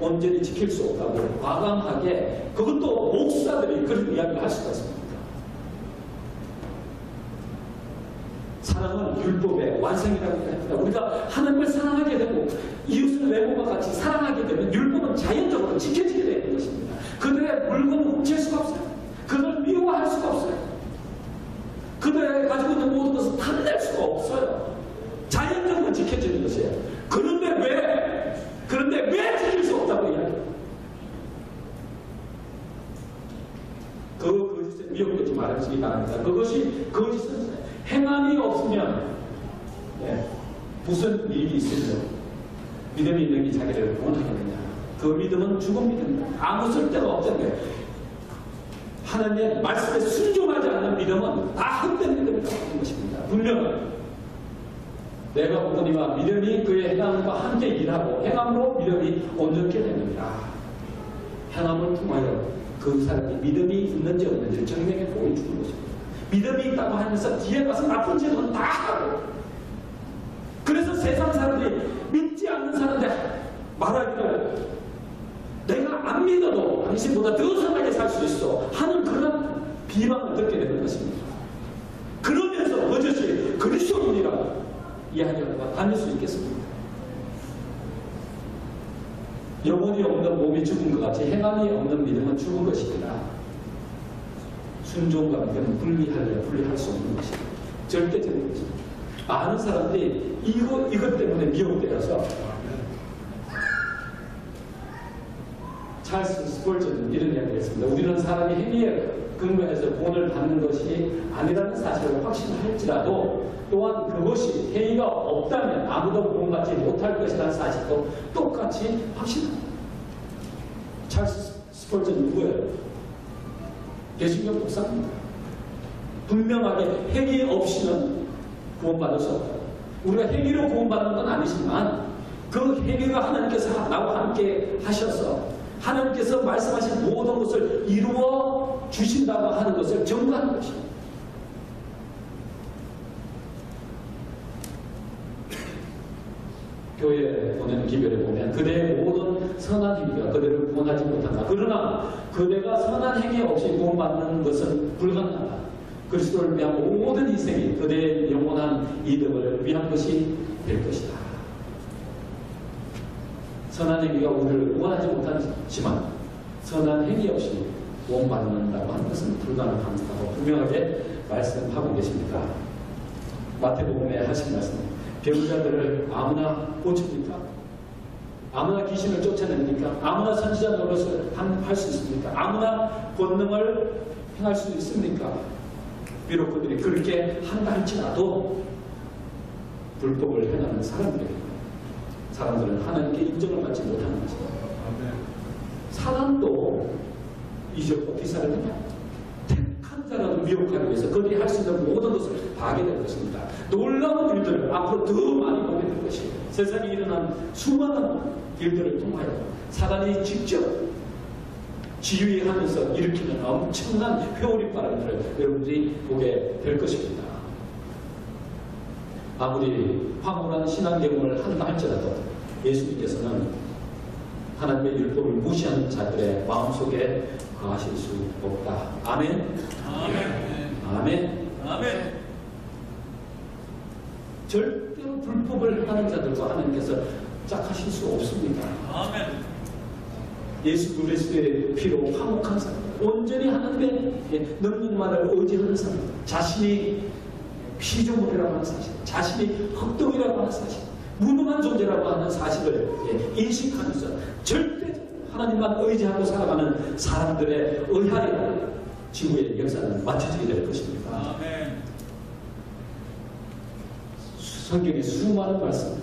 온전히 지킬 수 없다고 과감하게, 그것도 목사들이 그런 이야기를 할 수가 있습니다. 사랑은 율법의 완성이라고 합니다. 우리가 하나님을 사랑하게 되고 이웃을 외모와 같이 사랑하게 되면 율법은 자연적으로 지켜지게 되는 것입니다. 그들의 물건을 훔칠 수가 없어요. 그들을 미워할 수가 없어요. 그들이 가지고 있는 모든 것을 탐낼 수가 없어요. 자연적으로 지켜지는 것이에요. 그런데 왜 지킬 수 없다고 이야기해요? 그 거짓에 미혹되지 말아주시기 바랍니다. 그것이 거짓은 행함이 없으면 무슨 일이 있으면 믿음이 있는 게 자기를 구원하겠느냐? 그 믿음은 죽은 믿음입니다. 아무 쓸데가 없다는 거예요. 하나님의 말씀에 순종하지 않는 믿음은 다 헛된 믿음이라는 것입니다. 분명히 내가 오거니와 믿음이 그의 행함과 함께 일하고 행함으로 믿음이 온전케 됩니다. 행함을 통하여 그 사람이 믿음이 있는지 없는지를 증명해 보여주는 것입니다. 믿음이 있다고 하면서 뒤에 가서 나쁜 짓은 다 하고, 그래서 세상 사람들이 믿지 않는 사람들 말하기를 내가 안 믿어도 당신보다 더 선하게 살 수 있어 하는 그런 비방을 듣게 되는 것입니다. 그러면서 버젓이 그리스도인이라고 이야기하고 다닐 수 있겠습니다. 영혼이 없는 몸이 죽은 것 같이 행함이 없는 믿음은 죽은 것입니다. 순종과 믿음은 분리할 수 없는 것입니다. 절대적인 것입니다. 많은 사람들이 이것 때문에 미혹되어서, 찰스 스펄전은 이런 이야기를 했습니다. 우리는 사람이 행위에 근거해서 구원을 받는 것이 아니라는 사실을 확신할지라도 또한 그것이 행위가 없다면 아무도 구원받지 못할 것이라는 사실도 똑같이 확신합니다. 찰스 스펄전 누구예요? 개신교 목사입니다. 분명하게 행위 없이는 구원받을 수 없다. 우리가 행위로 구원받는 건 아니지만 그 행위가 하나님께서 나와 함께 하셔서 하나님께서 말씀하신 모든 것을 이루어 주신다고 하는 것을 증거하는 것입니다. 교회에 보내는 기별에 보면 그대의 모든 선한 행위가 그대를 구원하지 못한다. 그러나 그대가 선한 행위 없이 구원받는 것은 불가능하다. 그리스도를 위한 모든 희생이 그대의 영원한 이득을 위한 것이 될 것이다. 선한 행위가 우리를 구원하지 못하지만 선한 행위 없이 구원받는다고 하는 것은 불가능하다고 분명하게 말씀하고 계십니다. 마태복음에 하신 말씀, 병자들을 아무나 고칩니까? 아무나 귀신을 쫓아냅니까? 아무나 선지자 노릇을 할 수 있습니까? 아무나 권능을 행할 수 있습니까? 비록 그들이 그렇게 한다 할지라도 불법을 행하는 사람들은 하나님께 인정을 받지 못하는 것입니다. 사람도 이적과 기사를 그냥 택한 사람을 미혹하기 위해서 그들이 할 수 있는 모든 것을 다 하게 될 것입니다. 놀라운 일들을 앞으로 더 많이 보게 될 것이에요. 세상에 일어난 수많은 일들을 통하여 사단이 직접 지휘하면서 일으키는 엄청난 회오리 바람들을 여러분들이 보게 될 것입니다. 아무리 황홀한 신앙 경험을 한다 할지라도 예수님께서는 하나님의 율법을 무시하는 자들의 마음속에 거하실 수 없다. 아멘. 아멘. 아멘. 아멘. 절대로 불법을 하는 자들과 하나님께서 짝하실 수 없습니다. 아멘. 예수 그리스도의 피로 화목한 사람, 온전히 하나님의 능력만을 의지하는 사람, 자신이 피조물이라고 하는 사실, 자신이 흙덩이라고 하는 사실, 무능한 존재라고 하는 사실을 인식하면서 절대 하나님만 의지하고 살아가는 사람들의 의하여 지구의 역사는 맞춰지게 될 것입니다. 아멘. 성경의 수많은 말씀,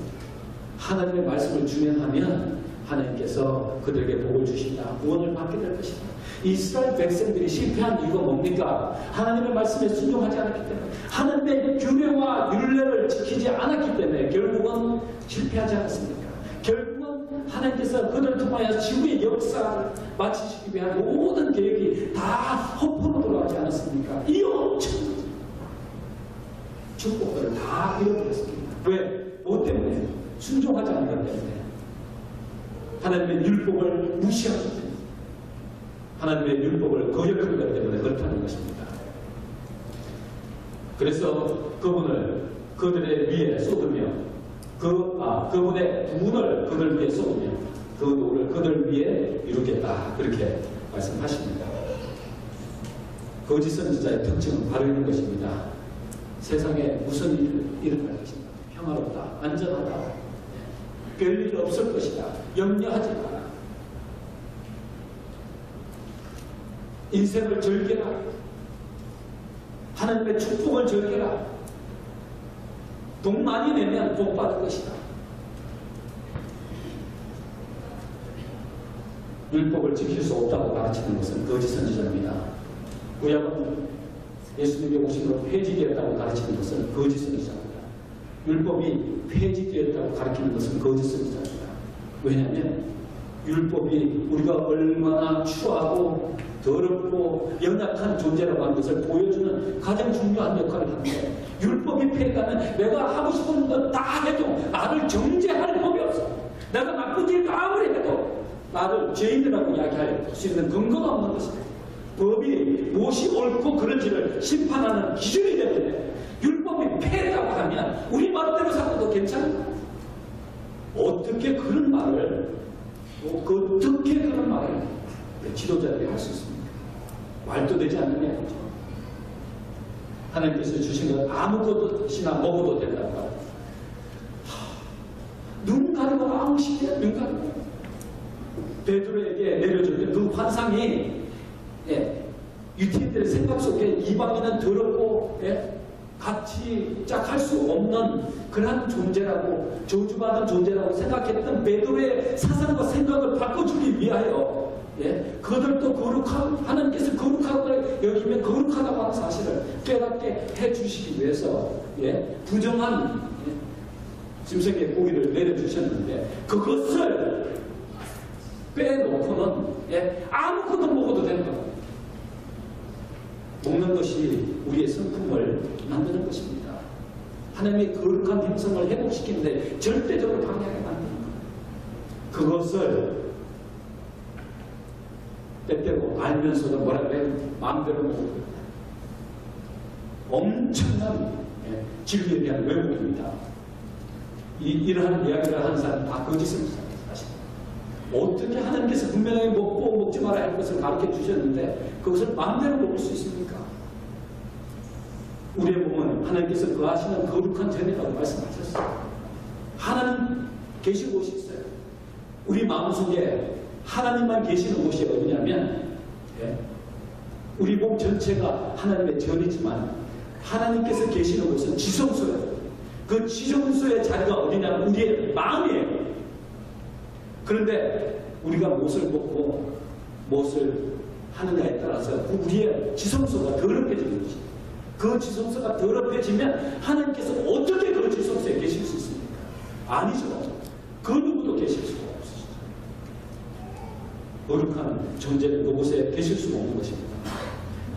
하나님의 말씀을 준행하면 하나님께서 그들에게 복을 주신다, 구원을 받게 될 것이다. 이스라엘 백성들이 실패한 이유가 뭡니까? 하나님의 말씀에 순종하지 않았기 때문에, 하나님의 규례와 율례를 지키지 않았기 때문에 결국은 실패하지 않았습니까? 결국은 하나님께서 그들을 통하여 지구의 역사를 마치시기 위한 모든 계획이 다 헛으로 돌아가지 않았습니까? 이 엄청난 축복들을 다 잃어버렸습니다. 왜? 뭐 때문에? 순종하지 않은 것 때문에. 하나님의 율법을 무시하기 때문에, 하나님의 율법을 거역한 것 때문에 그렇다는 것입니다. 그래서 그분을 그들의 위에 쏟으며 그분의 분을 그들 위에 쏟으며 그 노를 그들 위에 이루겠다, 그렇게 말씀하십니다. 거짓 선지자의 특징은 바로 이런 것입니다. 세상에 무슨 일이 일어날 것인가? 평화롭다, 안전하다, 별일 없을 것이다, 염려하지 마라, 인생을 즐겨라, 하나님의 축복을 즐겨라, 돈 많이 내면 복 받을 것이다. 율법을 지킬 수 없다고 가르치는 것은 거짓 선지자입니다. 구약은 예수님의 오심으로 폐지되었다고 가르치는 것은 거짓 선지자입니다. 율법이 폐지되었다고 가르치는 것은 거짓 선지자입니다. 왜냐하면 율법이 우리가 얼마나 추하고 더럽고 연약한 존재라고 하는 것을 보여주는 가장 중요한 역할을 하는데, 율법이 폐해가면 내가 하고 싶은 것 다 해도 나를 정죄할 법이 없어. 내가 나쁜 일 아무리 해도 나를 죄인이라고 이야기할 수 있는 근거가 없는 것입니다. 법이 무엇이 옳고 그런지를 심판하는 기준이 되는데, 율법이 폐했다고 하면 우리 마음대로 살아도 괜찮을까? 어떻게 그런 말을 지도자들이 할 수 있습니까? 말도 되지 않는 게 아니죠. 하나님께서 주신 것 아무것이나 먹어도 된다고 하고, 눈 가리고 아무 시기에 눈 가리고 베드로에게 내려줬던 그 환상이 유태인들의 생각 속에 이방인은 더럽고 같이 짝할 수 없는 그러한 존재라고, 저주받은 존재라고 생각했던 베드로의 사상과 생각을 바꿔주기 위하여 그들도 하나님께서 거룩하다고 여기면 거룩하다고 하는 사실을 깨닫게 해주시기 위해서 부정한 짐승의 고기를 내려주셨는데, 그것을 빼놓고는 아무것도 먹어도 된다. 먹는 것이 우리의 성품을 만드는 것입니다. 하나님의 거룩한 형성을 회복시키는데 절대적으로 방해하게 만드는 것. 그것을 때때로 알면서도 뭐라고 해요? 마음대로 먹고 엄청난 진리에 대한 왜곡입니다. 이러한 이야기를 하는 사람은 다 거짓을 사실. 어떻게 하나님께서 분명하게 먹지 말아야 할 것을 가르쳐 주셨는데 그것을 마음대로 먹을 수 있습니까? 우리의 몸은 하나님께서 거하시는 거룩한 전이라고 말씀하셨어요. 하나님 계신 곳이 있어요. 우리 마음속에 하나님만 계시는 곳이 어디냐면 우리 몸 전체가 하나님의 전이지만 하나님께서 계시는 곳은 지성소예요. 그 지성소의 자리가 어디냐면 우리의 마음이에요. 그런데 우리가 무엇을 먹고 무엇을 하느냐에 따라서 우리의 지성소가 더럽혀지는 것입니다. 그 지성소가 더럽혀지면 하나님께서 어떻게 그 지성소에 계실 수 있습니까? 아니죠. 그 누구도 계실 수가 없으시죠. 거룩한 존재는 그곳에 계실 수가 없는 것입니다.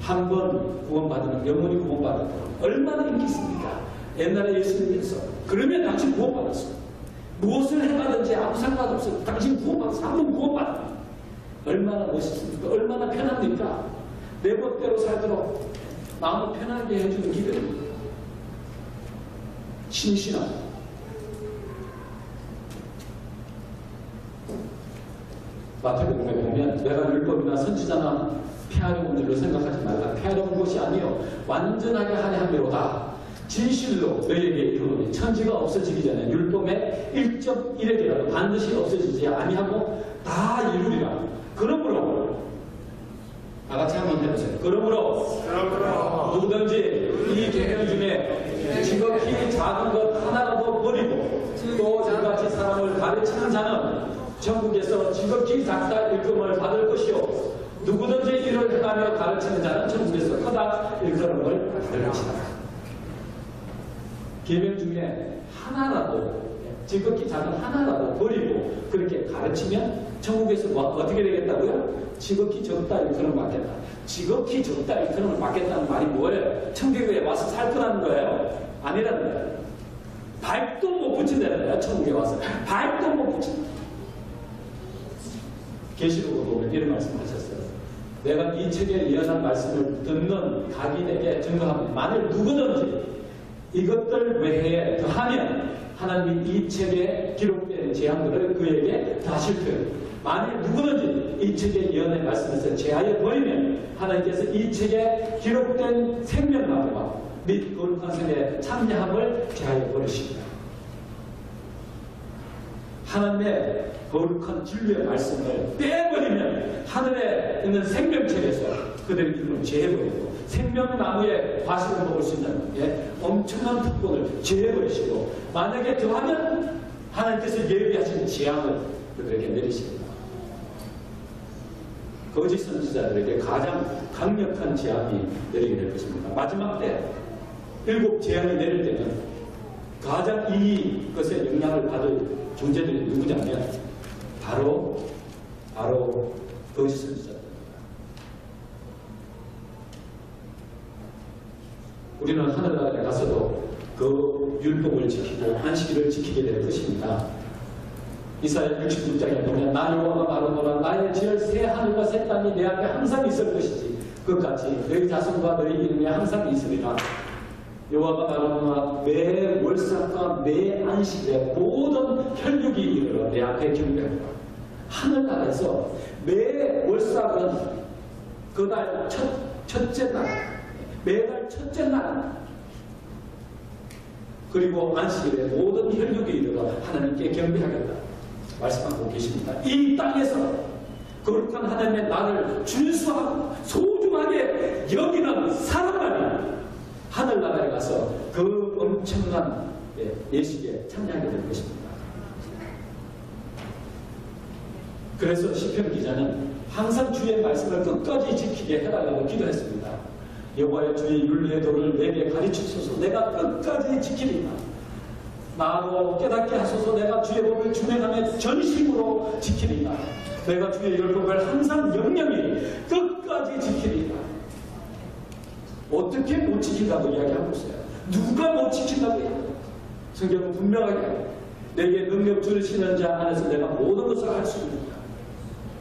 한 번 구원받으면 영원히 받는 얼마나 인기 있습니까? 옛날에 예수님께서 그러면 당신 구원받았어. 무엇을 해가든지 아무 상관없어. 당신 구원받았어. 한 번 구원받아. 얼마나 멋있습니까? 얼마나 편합니까? 내 법대로 살도록 마음을 편하게 해주는 기도입니다. 신신한 마태복음에 보면 내가 율법이나 선지자나 폐하려는 줄로 생각하지 말라. 폐하려는 것이 아니요 완전하게 하려 함이로다. 진실로 너희에게 이르노니 천지가 없어지기 전에 율법의 1.1핵이라도 반드시 없어지지 아니하고 다 이루리라. 그러므로 다 같이 한번 해보세요. 그러므로 누구든지 이 계명 중에 지극히 작은 것 하나라도 버리고 또 저같이 사람을 가르치는 자는 천국에서 지극히 작다 일금을 받을 것이요 누구든지 이를 행하며 가르치는 자는 천국에서 크다 일금을 받을 것이다. 계명 중에 하나라도 지극히 작은 하나라도 버리고 그렇게 가르치면 천국에서 어떻게 되겠다고요? 지극히 적다 일금을 받겠다. 지극히 적다 일금을 받겠다는 말이 뭐예요? 천국에 와서 살 거라는 거예요? 아니라는 거예요. 발도 못 붙인다는 거예요. 천국에 와서 발도 못 붙인다. 계시록으로 보면 이런 말씀하셨어요. 내가 이 책에 예언한 말씀을 듣는 각인에게 증거합니다. 만일 누구든지 이것들 외에 더하면 하나님이 이 책에 기록된 재앙들을 그에게 더하실 거예요. 만일 누구든지 이 책에 예언의 말씀에서 제하여 버리면 하나님께서 이 책에 기록된 생명나무와 및 거룩한 성의 참여함을 제하여 버리십니다. 하나님의 거룩한 진리의 말씀을 빼버리면 하늘에 있는 생명책에서 그들의 이름을 제해버리고 생명나무의 과실을 먹을 수 있는 엄청난 특권을 제해버리시고 만약에 더하면 하나님께서 예비하신 재앙을 그들에게 내리십니다. 거짓 선지자들에게 가장 강력한 재앙이 내리게 될 것입니다. 마지막 때 7 재앙이 내릴 때는 가장 이것의 영향을 받을 존재들이 누구냐면 바로 거짓 선지자들입니다. 우리는 하늘나라에 가서도 그 율법을 지키고 안식일을 지키게 될 것입니다. 이사야 69장에 보면 나 여호와가 말하노라 나의 지을 새 하늘과 새 땅이 내 앞에 항상 있을 것이지 그같이 너희 자손과 너희 이름에 항상 있으리라. 여호와가 말하노라 매 월삭과 매 안식일에 모든 혈육이 이르러 내 앞에 경배하노라. 하늘나라에서 매 월삭은 그달 첫째 날 매달 첫째 날 그리고 안식일에 모든 혈육이 이르러 하나님께 경배하겠다 말씀하고 계십니다. 이 땅에서 거룩한 하나님의 나를 준수하고 소중하게 여기는 사람만이 하늘나라에 가서 그 엄청난 예식에 참여하게 될 것입니다. 그래서 시편 기자는 항상 주의 말씀을 끝까지 지키게 해달라고 기도했습니다. 여호와의 주의 윤리의 도를 내게 가르치소서. 내가 끝까지 지키리라. 나로 깨닫게 하소서. 내가 주의 법을 준행하며 전심으로 지키리라. 내가 주의 율법을 항상 영영히 끝까지 지키리라. 어떻게 못 지킨다고 이야기하고 있어요? 누가 못 지킨다고 이야기해요? 성경은 분명하게 내게 능력 주시는 자 안에서 내가 모든 것을 할 수 있는 자.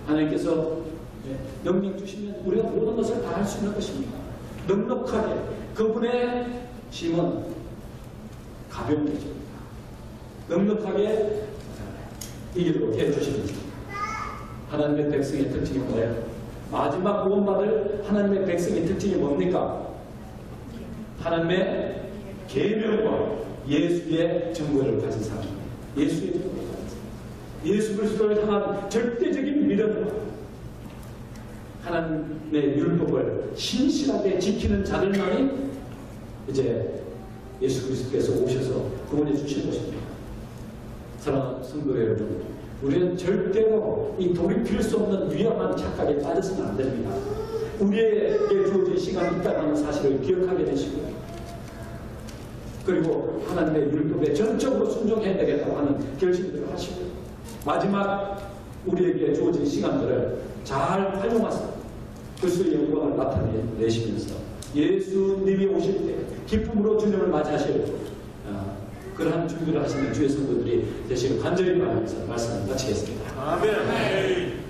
하나님께서 명령 주시면 우리가 모든 것을 다 할 수 있는 것입니다. 넉넉하게 그분의 짐은 가벼운 것입니다. 넉넉하게 이기도록 해주시는 하나님의 백성의 특징이 뭐예요? 마지막 구원받을 하나님의 백성의 특징이 뭡니까? 하나님의 계명과 예수의 증거를 가진 사람입니다. 예수의 증거를 가진 사람. 예수 그리스도를 향한 절대적인 믿음과 하나님의 율법을 신실하게 지키는 자들만이 이제 예수 그리스도께서 오셔서 구원해 주실 것입니다. 사랑하는 성도 여러분, 우리는 절대로 이 돌이킬 수 없는 위험한 착각에 빠져서는 안 됩니다. 우리에게 주어진 시간이 있다는 사실을 기억하게 되시고요. 그리고 하나님의 율법에 전적으로 순종해야 되겠다고 하는 결심들을 하시고, 마지막 우리에게 주어진 시간들을 잘 활용하셔서 그리스도의 영광을 나타내시면서 예수님이 오실 때 기쁨으로 주님을 맞이하실 그러한 준비를 하시는 주의 성도들이 되시길 간절히 바라면서 말씀을 마치겠습니다. 아멘.